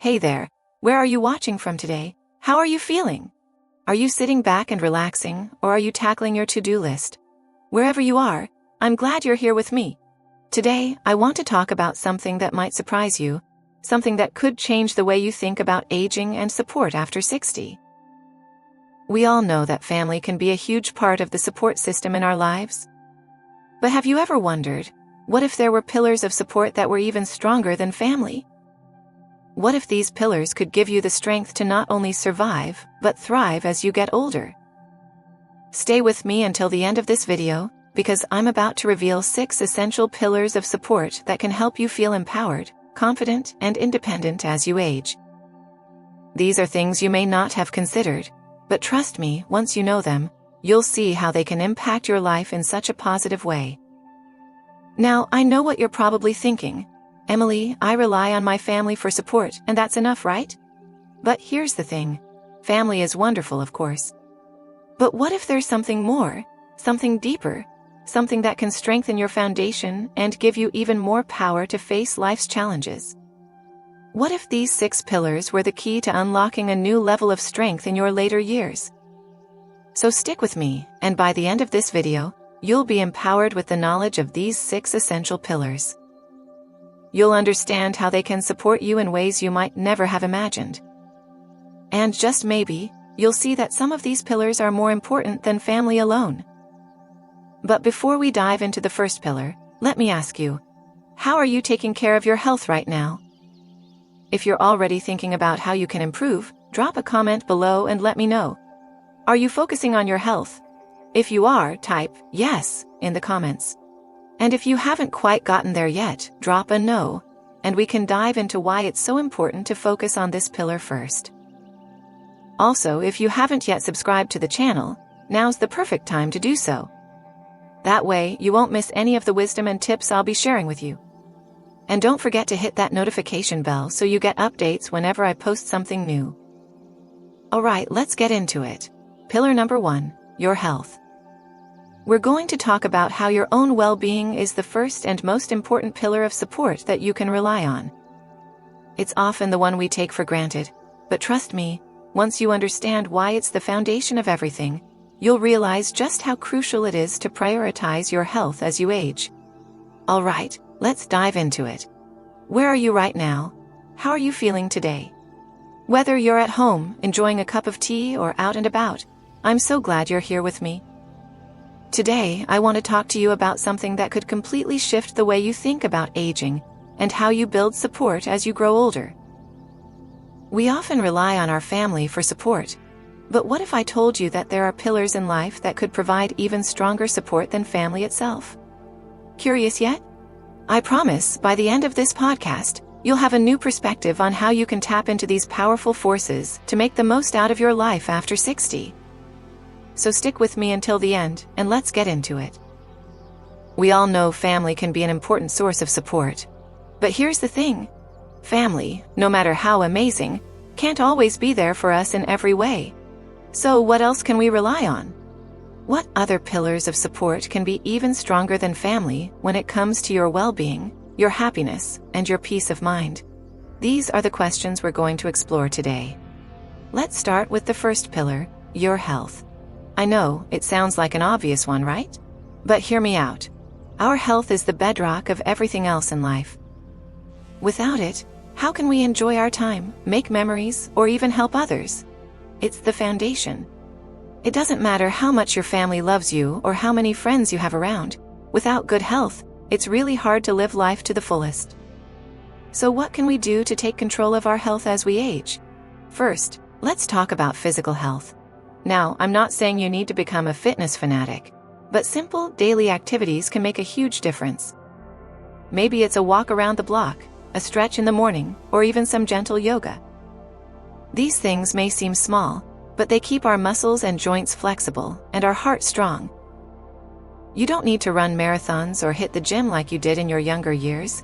Hey there, where are you watching from today? How are you feeling? Are you sitting back and relaxing, or are you tackling your to-do list? Wherever you are, I'm glad you're here with me. Today, I want to talk about something that might surprise you, something that could change the way you think about aging and support after 60. We all know that family can be a huge part of the support system in our lives. But have you ever wondered, what if there were pillars of support that were even stronger than family? What if these pillars could give you the strength to not only survive, but thrive as you get older? Stay with me until the end of this video, because I'm about to reveal 6 essential pillars of support that can help you feel empowered, confident, and independent as you age. These are things you may not have considered, but trust me, once you know them, you'll see how they can impact your life in such a positive way. Now, I know what you're probably thinking. Emily, I rely on my family for support, and that's enough, right? But here's the thing. Family is wonderful, of course. But what if there's something more, something deeper, something that can strengthen your foundation and give you even more power to face life's challenges? What if these 6 pillars were the key to unlocking a new level of strength in your later years? So stick with me, and by the end of this video, you'll be empowered with the knowledge of these 6 essential pillars. You'll understand how they can support you in ways you might never have imagined. And just maybe, you'll see that some of these pillars are more important than family alone. But before we dive into the first pillar, let me ask you, how are you taking care of your health right now? If you're already thinking about how you can improve, drop a comment below and let me know. Are you focusing on your health? If you are, type yes in the comments. And if you haven't quite gotten there yet, drop a no, and we can dive into why it's so important to focus on this pillar first. Also, if you haven't yet subscribed to the channel, now's the perfect time to do so. That way, you won't miss any of the wisdom and tips I'll be sharing with you. And don't forget to hit that notification bell so you get updates whenever I post something new. Alright, let's get into it. Pillar number 1, your health. We're going to talk about how your own well-being is the first and most important pillar of support that you can rely on. It's often the one we take for granted, but trust me, once you understand why it's the foundation of everything, you'll realize just how crucial it is to prioritize your health as you age. Alright, let's dive into it. Where are you right now? How are you feeling today? Whether you're at home, enjoying a cup of tea, or out and about, I'm so glad you're here with me. Today, I want to talk to you about something that could completely shift the way you think about aging and how you build support as you grow older. We often rely on our family for support, but what if I told you that there are pillars in life that could provide even stronger support than family itself? Curious yet? I promise, by the end of this podcast, you'll have a new perspective on how you can tap into these powerful forces to make the most out of your life after 60. So stick with me until the end, and let's get into it. We all know family can be an important source of support. But here's the thing. Family, no matter how amazing, can't always be there for us in every way. So what else can we rely on? What other pillars of support can be even stronger than family when it comes to your well-being, your happiness, and your peace of mind? These are the questions we're going to explore today. Let's start with the first pillar, your health. I know, it sounds like an obvious one, right? But hear me out. Our health is the bedrock of everything else in life. Without it, how can we enjoy our time, make memories, or even help others? It's the foundation. It doesn't matter how much your family loves you or how many friends you have around. Without good health, it's really hard to live life to the fullest. So what can we do to take control of our health as we age? First, let's talk about physical health. Now, I'm not saying you need to become a fitness fanatic, but simple daily activities can make a huge difference. Maybe it's a walk around the block, a stretch in the morning, or even some gentle yoga. These things may seem small, but they keep our muscles and joints flexible and our heart strong. You don't need to run marathons or hit the gym like you did in your younger years,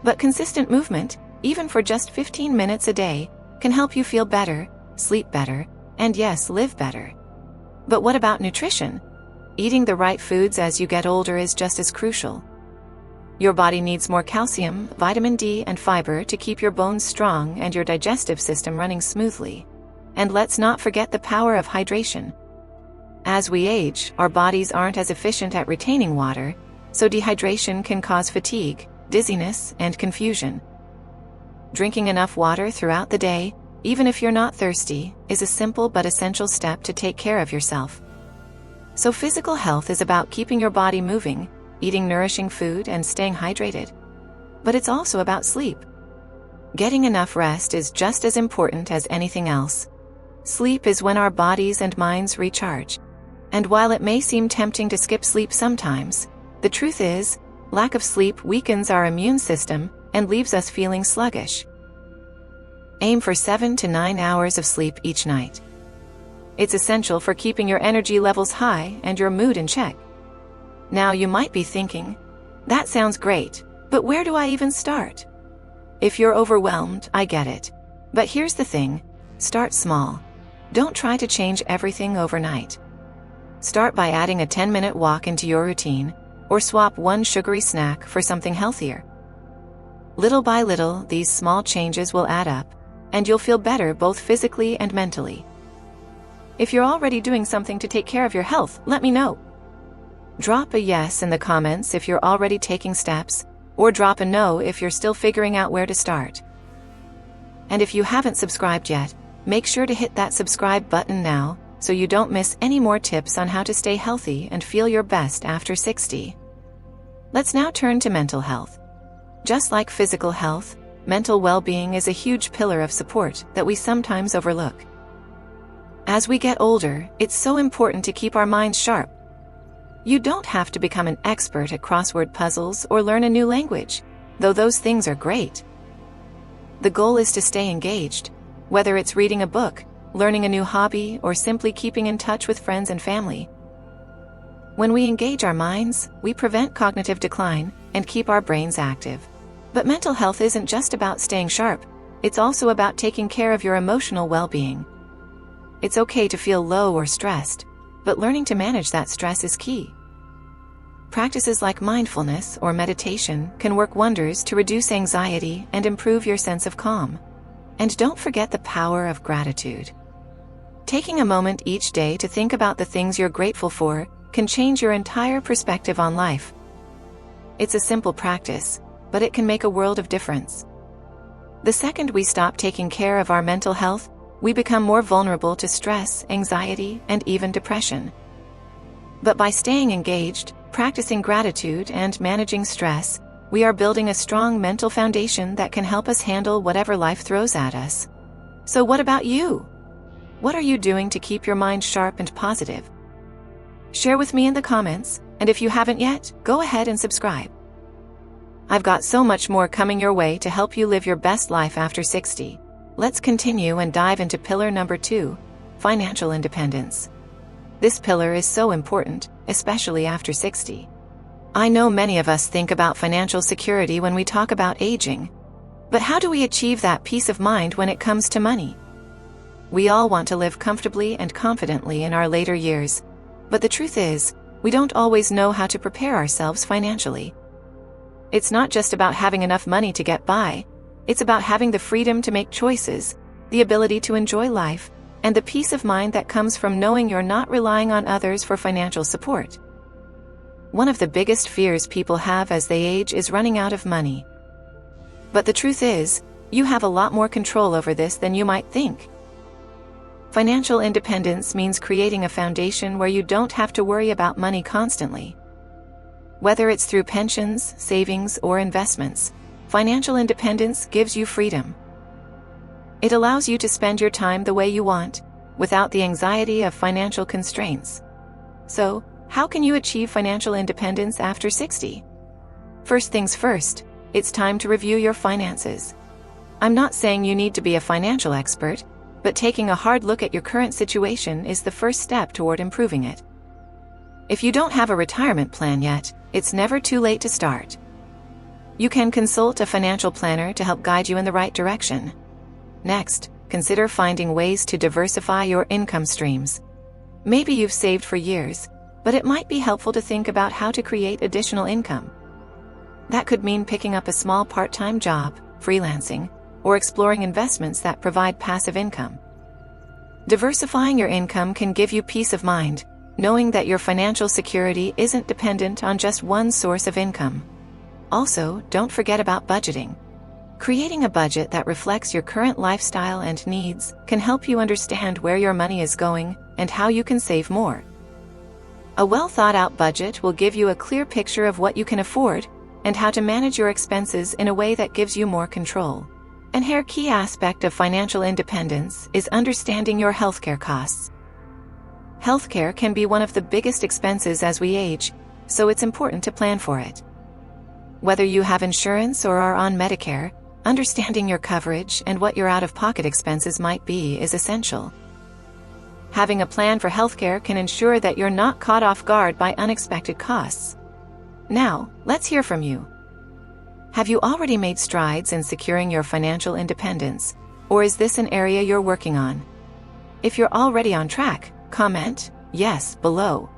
but consistent movement, even for just 15 minutes a day, can help you feel better, sleep better, and yes, live better. But what about nutrition? Eating the right foods as you get older is just as crucial. Your body needs more calcium, vitamin D, and fiber to keep your bones strong and your digestive system running smoothly. And let's not forget the power of hydration. As we age, our bodies aren't as efficient at retaining water, so dehydration can cause fatigue, dizziness, and confusion. Drinking enough water throughout the day, even if you're not thirsty, is a simple but essential step to take care of yourself. So physical health is about keeping your body moving, eating nourishing food, and staying hydrated. But it's also about sleep. Getting enough rest is just as important as anything else. Sleep is when our bodies and minds recharge. And while it may seem tempting to skip sleep sometimes, the truth is, lack of sleep weakens our immune system and leaves us feeling sluggish. Aim for 7 to 9 hours of sleep each night. It's essential for keeping your energy levels high and your mood in check. Now you might be thinking, that sounds great, but where do I even start? If you're overwhelmed, I get it. But here's the thing, start small. Don't try to change everything overnight. Start by adding a 10-minute walk into your routine, or swap one sugary snack for something healthier. Little by little, these small changes will add up, and you'll feel better both physically and mentally. If you're already doing something to take care of your health, let me know. Drop a yes in the comments if you're already taking steps, or drop a no if you're still figuring out where to start. And if you haven't subscribed yet, make sure to hit that subscribe button now so you don't miss any more tips on how to stay healthy and feel your best after 60. Let's now turn to mental health. Just like physical health, mental well-being is a huge pillar of support that we sometimes overlook. As we get older, it's so important to keep our minds sharp. You don't have to become an expert at crossword puzzles or learn a new language, though those things are great. The goal is to stay engaged, whether it's reading a book, learning a new hobby, or simply keeping in touch with friends and family. When we engage our minds, we prevent cognitive decline and keep our brains active. But mental health isn't just about staying sharp, it's also about taking care of your emotional well-being. It's okay to feel low or stressed, but learning to manage that stress is key. Practices like mindfulness or meditation can work wonders to reduce anxiety and improve your sense of calm. And don't forget the power of gratitude. Taking a moment each day to think about the things you're grateful for can change your entire perspective on life. It's a simple practice, but it can make a world of difference. The second we stop taking care of our mental health, we become more vulnerable to stress, anxiety, and even depression. But by staying engaged, practicing gratitude, and managing stress, we are building a strong mental foundation that can help us handle whatever life throws at us. So what about you? What are you doing to keep your mind sharp and positive? Share with me in the comments, and if you haven't yet, go ahead and subscribe. I've got so much more coming your way to help you live your best life after 60. Let's continue and dive into pillar number 2, financial independence. This pillar is so important, especially after 60. I know many of us think about financial security when we talk about aging. But how do we achieve that peace of mind when it comes to money? We all want to live comfortably and confidently in our later years. But the truth is, we don't always know how to prepare ourselves financially. It's not just about having enough money to get by. It's about having the freedom to make choices, the ability to enjoy life, and the peace of mind that comes from knowing you're not relying on others for financial support. One of the biggest fears people have as they age is running out of money. But the truth is, you have a lot more control over this than you might think. Financial independence means creating a foundation where you don't have to worry about money constantly. Whether it's through pensions, savings, or investments, financial independence gives you freedom. It allows you to spend your time the way you want, without the anxiety of financial constraints. So, how can you achieve financial independence after 60? First things first, it's time to review your finances. I'm not saying you need to be a financial expert, but taking a hard look at your current situation is the first step toward improving it. If you don't have a retirement plan yet, it's never too late to start. You can consult a financial planner to help guide you in the right direction. Next, consider finding ways to diversify your income streams. Maybe you've saved for years, but it might be helpful to think about how to create additional income. That could mean picking up a small part-time job, freelancing, or exploring investments that provide passive income. Diversifying your income can give you peace of mind, knowing that your financial security isn't dependent on just one source of income. Also, don't forget about budgeting. Creating a budget that reflects your current lifestyle and needs can help you understand where your money is going and how you can save more. A well-thought-out budget will give you a clear picture of what you can afford and how to manage your expenses in a way that gives you more control. Another key aspect of financial independence is understanding your healthcare costs. Healthcare can be one of the biggest expenses as we age, so it's important to plan for it. Whether you have insurance or are on Medicare, understanding your coverage and what your out-of-pocket expenses might be is essential. Having a plan for healthcare can ensure that you're not caught off guard by unexpected costs. Now, let's hear from you. Have you already made strides in securing your financial independence, or is this an area you're working on? If you're already on track, comment "yes" below.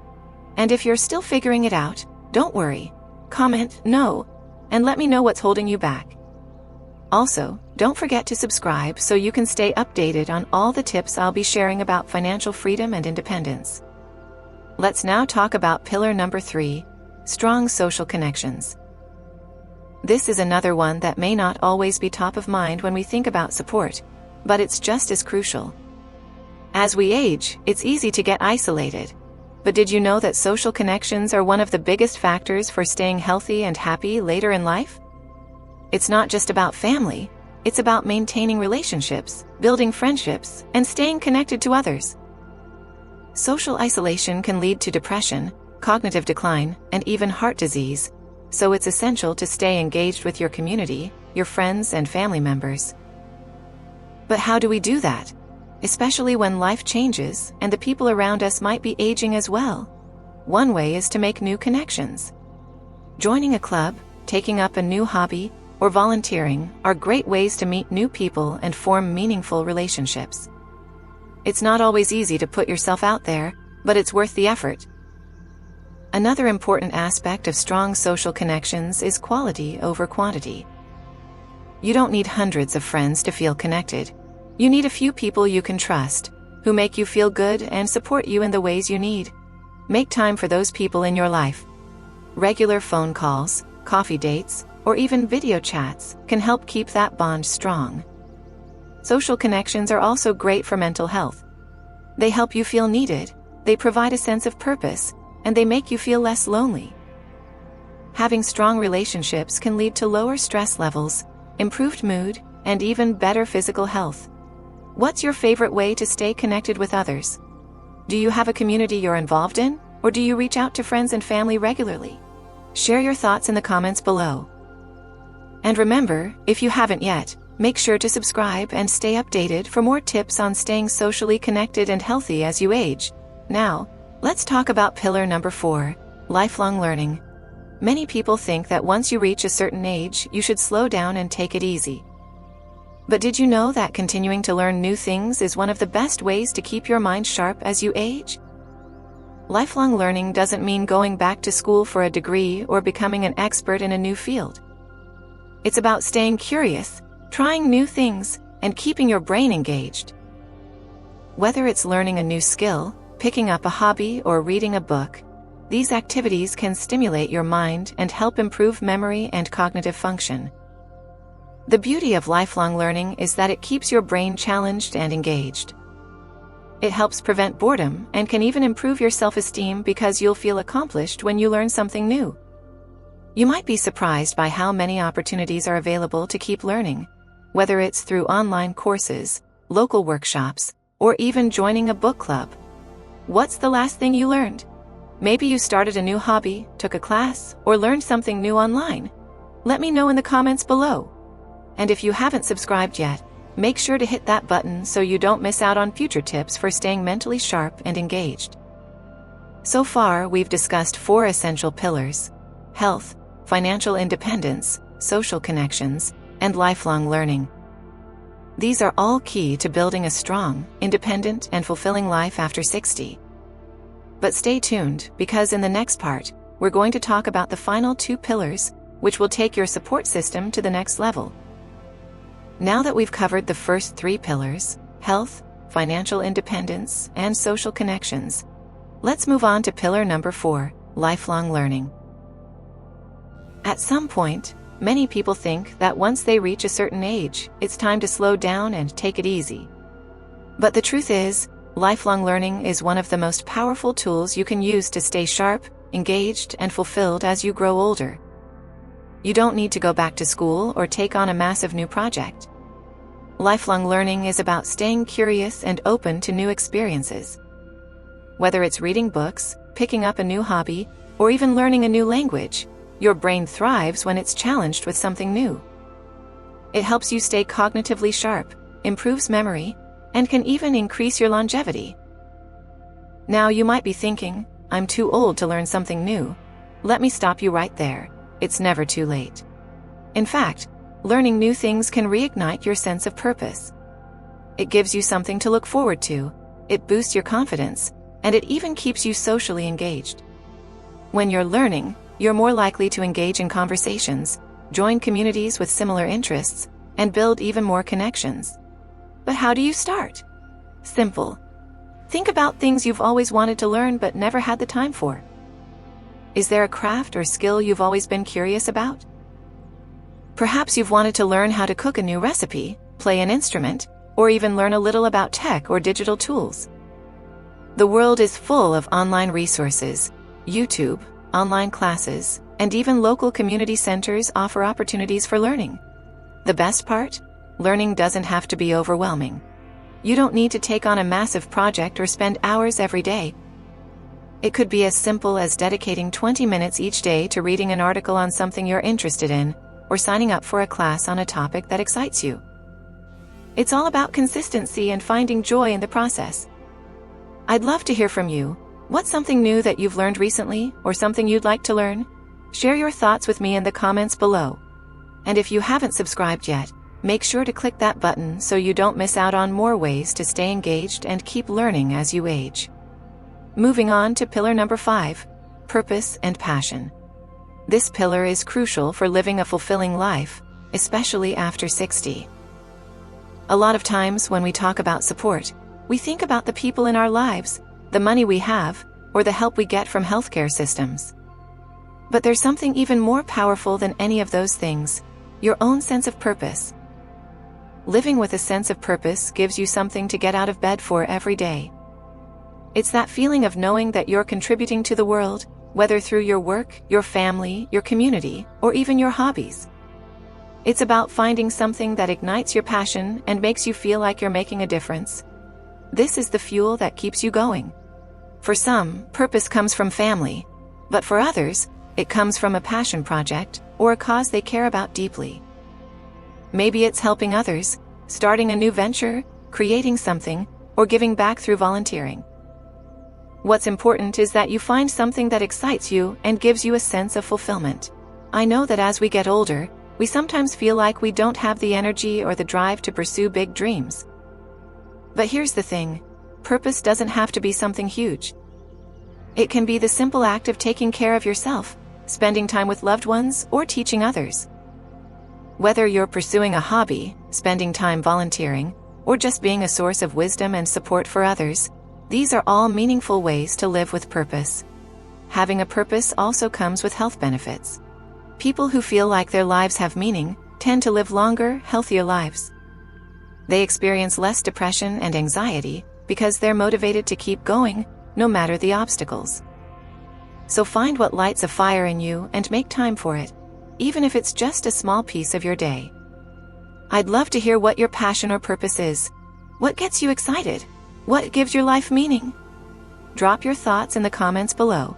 And if you're still figuring it out, don't worry. Comment "no" and let me know what's holding you back. Also, don't forget to subscribe so you can stay updated on all the tips I'll be sharing about financial freedom and independence. Let's now talk about pillar number 3, strong social connections. This is another one that may not always be top of mind when we think about support, but it's just as crucial. As we age, it's easy to get isolated. But did you know that social connections are one of the biggest factors for staying healthy and happy later in life? It's not just about family, it's about maintaining relationships, building friendships, and staying connected to others. Social isolation can lead to depression, cognitive decline, and even heart disease, so it's essential to stay engaged with your community, your friends and family members. But how do we do that? Especially when life changes and the people around us might be aging as well. One way is to make new connections. Joining a club, taking up a new hobby, or volunteering are great ways to meet new people and form meaningful relationships. It's not always easy to put yourself out there, but it's worth the effort. Another important aspect of strong social connections is quality over quantity. You don't need hundreds of friends to feel connected. You need a few people you can trust, who make you feel good and support you in the ways you need. Make time for those people in your life. Regular phone calls, coffee dates, or even video chats can help keep that bond strong. Social connections are also great for mental health. They help you feel needed, they provide a sense of purpose, and they make you feel less lonely. Having strong relationships can lead to lower stress levels, improved mood, and even better physical health. What's your favorite way to stay connected with others? Do you have a community you're involved in, or do you reach out to friends and family regularly? Share your thoughts in the comments below. And remember, if you haven't yet, make sure to subscribe and stay updated for more tips on staying socially connected and healthy as you age. Now, let's talk about pillar number 4, lifelong learning. Many people think that once you reach a certain age, you should slow down and take it easy. But did you know that continuing to learn new things is one of the best ways to keep your mind sharp as you age? Lifelong learning doesn't mean going back to school for a degree or becoming an expert in a new field. It's about staying curious, trying new things, and keeping your brain engaged. Whether it's learning a new skill, picking up a hobby, or reading a book, these activities can stimulate your mind and help improve memory and cognitive function. The beauty of lifelong learning is that it keeps your brain challenged and engaged. It helps prevent boredom and can even improve your self-esteem because you'll feel accomplished when you learn something new. You might be surprised by how many opportunities are available to keep learning, whether it's through online courses, local workshops, or even joining a book club. What's the last thing you learned? Maybe you started a new hobby, took a class, or learned something new online. Let me know in the comments below. And if you haven't subscribed yet, make sure to hit that button so you don't miss out on future tips for staying mentally sharp and engaged. So far, we've discussed 4 essential pillars: health, financial independence, social connections, and lifelong learning. These are all key to building a strong, independent, and fulfilling life after 60. But stay tuned, because in the next part, we're going to talk about the final 2 pillars, which will take your support system to the next level. Now that we've covered the first 3 pillars, health, financial independence, and social connections, let's move on to pillar number 4, lifelong learning. At some point, many people think that once they reach a certain age, it's time to slow down and take it easy. But the truth is, lifelong learning is one of the most powerful tools you can use to stay sharp, engaged, and fulfilled as you grow older. You don't need to go back to school or take on a massive new project. Lifelong learning is about staying curious and open to new experiences. Whether it's reading books, picking up a new hobby, or even learning a new language, your brain thrives when it's challenged with something new. It helps you stay cognitively sharp, improves memory, and can even increase your longevity. Now you might be thinking, I'm too old to learn something new. Let me stop you right there. It's never too late. In fact, learning new things can reignite your sense of purpose. It gives you something to look forward to, it boosts your confidence, and it even keeps you socially engaged. When you're learning, you're more likely to engage in conversations, join communities with similar interests, and build even more connections. But how do you start? Simple. Think about things you've always wanted to learn but never had the time for. Is there a craft or skill you've always been curious about? Perhaps you've wanted to learn how to cook a new recipe, play an instrument, or even learn a little about tech or digital tools. The world is full of online resources. YouTube, online classes, and even local community centers offer opportunities for learning. The best part? Learning doesn't have to be overwhelming. You don't need to take on a massive project or spend hours every day. It could be as simple as dedicating 20 minutes each day to reading an article on something you're interested in, or signing up for a class on a topic that excites you. It's all about consistency and finding joy in the process. I'd love to hear from you. What's something new that you've learned recently, or something you'd like to learn? Share your thoughts with me in the comments below. And if you haven't subscribed yet, make sure to click that button so you don't miss out on more ways to stay engaged and keep learning as you age. Moving on to pillar number 5, purpose and passion. This pillar is crucial for living a fulfilling life, especially after 60. A lot of times when we talk about support, we think about the people in our lives, the money we have, or the help we get from healthcare systems. But there's something even more powerful than any of those things, your own sense of purpose. Living with a sense of purpose gives you something to get out of bed for every day. It's that feeling of knowing that you're contributing to the world, whether through your work, your family, your community, or even your hobbies. It's about finding something that ignites your passion and makes you feel like you're making a difference. This is the fuel that keeps you going. For some, purpose comes from family, but for others, it comes from a passion project or a cause they care about deeply. Maybe it's helping others, starting a new venture, creating something, or giving back through volunteering. What's important is that you find something that excites you and gives you a sense of fulfillment. I know that as we get older, we sometimes feel like we don't have the energy or the drive to pursue big dreams. But here's the thing, purpose doesn't have to be something huge. It can be the simple act of taking care of yourself, spending time with loved ones, or teaching others. Whether you're pursuing a hobby, spending time volunteering, or just being a source of wisdom and support for others, these are all meaningful ways to live with purpose. Having a purpose also comes with health benefits. People who feel like their lives have meaning tend to live longer, healthier lives. They experience less depression and anxiety because they're motivated to keep going, no matter the obstacles. So find what lights a fire in you and make time for it, even if it's just a small piece of your day. I'd love to hear what your passion or purpose is. What gets you excited? What gives your life meaning? Drop your thoughts in the comments below.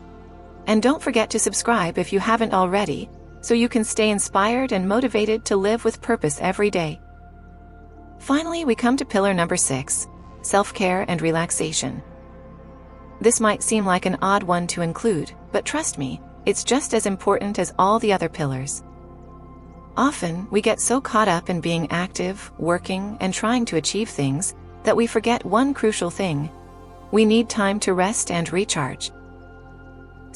And don't forget to subscribe if you haven't already, so you can stay inspired and motivated to live with purpose every day. Finally, we come to pillar number 6, self-care and relaxation. This might seem like an odd one to include, but trust me, it's just as important as all the other pillars. Often, we get so caught up in being active, working, and trying to achieve things that we forget one crucial thing. We need time to rest and recharge.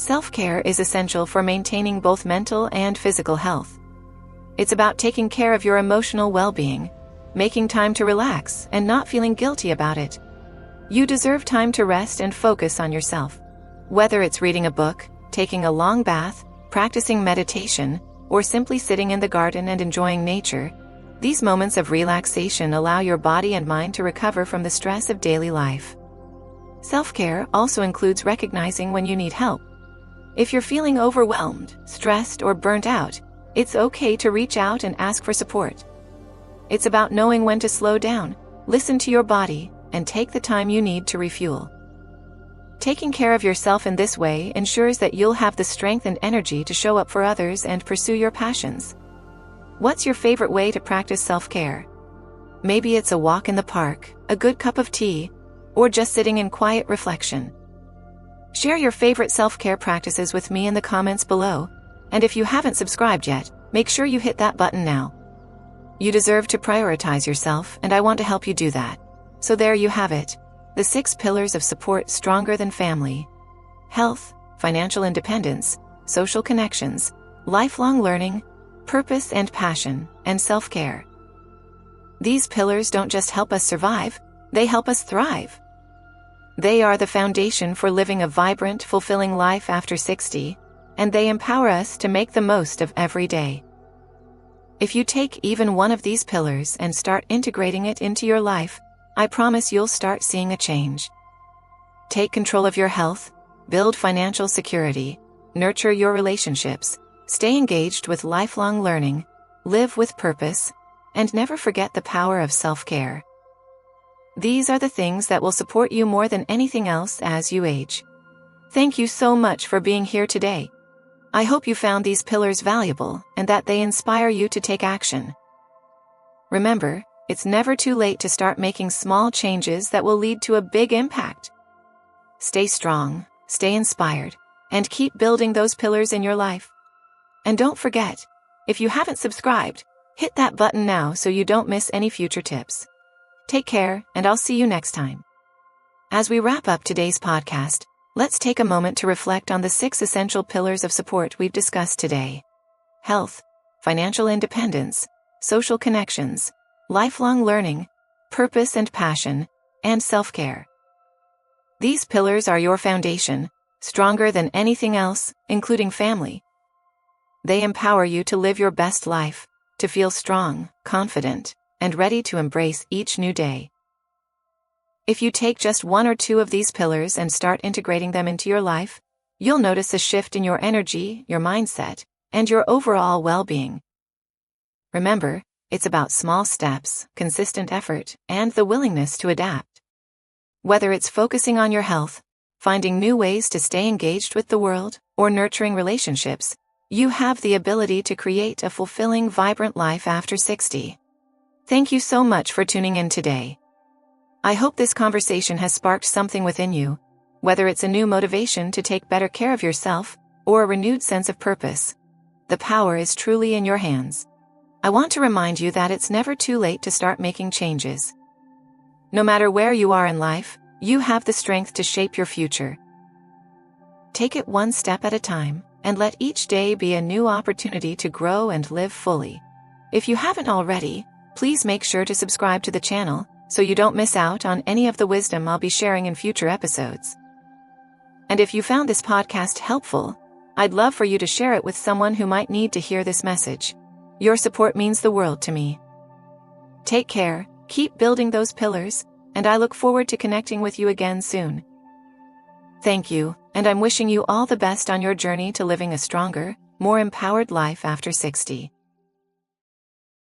Self-care is essential for maintaining both mental and physical health. It's about taking care of your emotional well-being, making time to relax, and not feeling guilty about it. You deserve time to rest and focus on yourself. Whether it's reading a book, taking a long bath, practicing meditation, or simply sitting in the garden and enjoying nature, these moments of relaxation allow your body and mind to recover from the stress of daily life. Self-care also includes recognizing when you need help. If you're feeling overwhelmed, stressed, or burnt out, it's okay to reach out and ask for support. It's about knowing when to slow down, listen to your body, and take the time you need to refuel. Taking care of yourself in this way ensures that you'll have the strength and energy to show up for others and pursue your passions. What's your favorite way to practice self-care? Maybe it's a walk in the park, a good cup of tea, or just sitting in quiet reflection. Share your favorite self-care practices with me in the comments below, and if you haven't subscribed yet, make sure you hit that button now. You deserve to prioritize yourself, and I want to help you do that. So there you have it, the 6 pillars of support stronger than family: health, financial independence, social connections, lifelong learning, purpose and passion, and self-care. These pillars don't just help us survive, they help us thrive. They are the foundation for living a vibrant, fulfilling life after 60, and they empower us to make the most of every day. If you take even one of these pillars and start integrating it into your life, I promise you'll start seeing a change. Take control of your health, build financial security, nurture your relationships, stay engaged with lifelong learning, live with purpose, and never forget the power of self-care. These are the things that will support you more than anything else as you age. Thank you so much for being here today. I hope you found these pillars valuable and that they inspire you to take action. Remember, it's never too late to start making small changes that will lead to a big impact. Stay strong, stay inspired, and keep building those pillars in your life. And don't forget, if you haven't subscribed, hit that button now so you don't miss any future tips. Take care, and I'll see you next time. As we wrap up today's podcast, let's take a moment to reflect on the 6 essential pillars of support we've discussed today: health, financial independence, social connections, lifelong learning, purpose and passion, and self-care. These pillars are your foundation, stronger than anything else, including family. They empower you to live your best life, to feel strong, confident, and ready to embrace each new day. If you take just 1 or 2 of these pillars and start integrating them into your life, you'll notice a shift in your energy, your mindset, and your overall well-being. Remember, it's about small steps, consistent effort, and the willingness to adapt. Whether it's focusing on your health, finding new ways to stay engaged with the world, or nurturing relationships, you have the ability to create a fulfilling, vibrant life after 60. Thank you so much for tuning in today. I hope this conversation has sparked something within you, whether it's a new motivation to take better care of yourself, or a renewed sense of purpose. The power is truly in your hands. I want to remind you that it's never too late to start making changes. No matter where you are in life, you have the strength to shape your future. Take it one step at a time, and let each day be a new opportunity to grow and live fully. If you haven't already, please make sure to subscribe to the channel, so you don't miss out on any of the wisdom I'll be sharing in future episodes. And if you found this podcast helpful, I'd love for you to share it with someone who might need to hear this message. Your support means the world to me. Take care, keep building those pillars, and I look forward to connecting with you again soon. Thank you, and I'm wishing you all the best on your journey to living a stronger, more empowered life after 60.